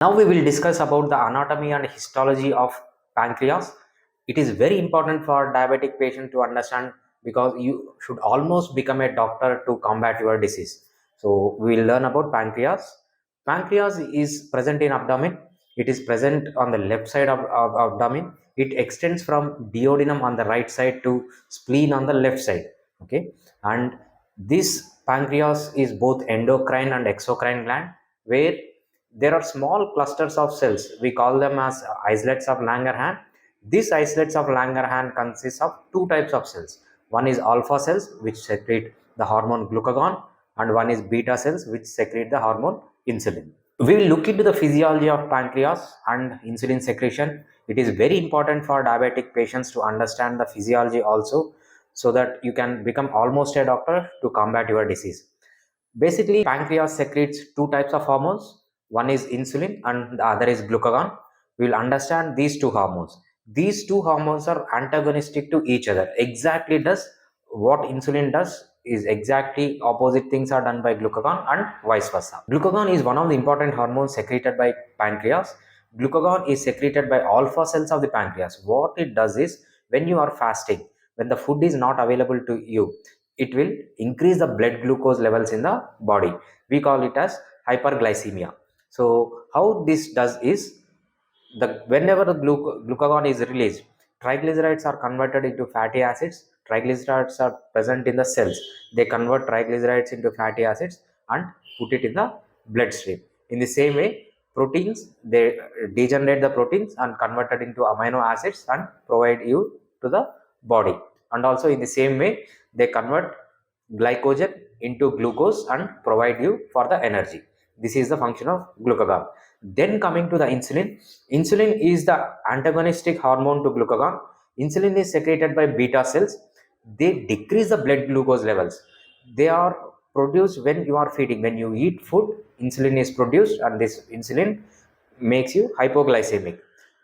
Now we will discuss about the anatomy and histology of pancreas. It is very important for diabetic patient to understand because you should almost become a doctor to combat your disease. So we will learn about pancreas. Pancreas is present in abdomen. It is present on the left side of abdomen. It extends from duodenum on the right side to spleen on the left side. Okay, and this pancreas is both endocrine and exocrine gland, where there are small clusters of cells. We call them as islets of Langerhans. These islets of Langerhans consist of two types of cells. One is alpha cells, which secrete the hormone glucagon, and one is beta cells, which secrete the hormone insulin. We will look into the physiology of pancreas and insulin secretion. It is very important for diabetic patients to understand the physiology also, so that you can become almost a doctor to combat your disease. Basically, pancreas secretes two types of hormones. One is insulin and the other is glucagon. We will understand these two hormones. These two hormones are antagonistic to each other. Exactly does what insulin does is exactly opposite things are done by glucagon and vice versa. Glucagon is one of the important hormones secreted by pancreas. Glucagon is secreted by alpha cells of the pancreas. What it does is, when you are fasting, when the food is not available to you, it will increase the blood glucose levels in the body. We call it as hyperglycemia. So how this does is, whenever the glucagon is released, triglycerides are converted into fatty acids. Triglycerides are present in the cells. They convert triglycerides into fatty acids and put it in the bloodstream. In the same way, proteins, they degenerate the proteins and convert it into amino acids and provide you to the body. And also in the same way, they convert glycogen into glucose and provide you for the energy. This is the function of glucagon. Then coming to the insulin. Insulin is the antagonistic hormone to glucagon. Insulin is secreted by beta cells. They decrease the blood glucose levels. They are produced when you are feeding. When you eat food, insulin is produced, and this insulin makes you hypoglycemic.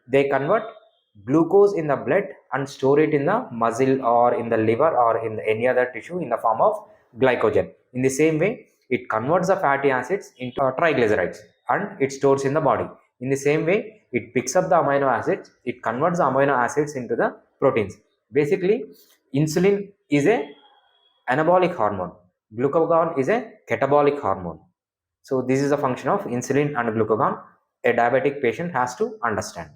They convert glucose in the blood and store it in the muscle or in the liver or in any other tissue in the form of glycogen. In the same way, it converts the fatty acids into triglycerides and it stores in the body. In the same way, it picks up the amino acids, it converts the amino acids into the proteins. Basically, insulin is a anabolic hormone. Glucagon is a catabolic hormone. So this is the function of insulin and glucagon a diabetic patient has to understand.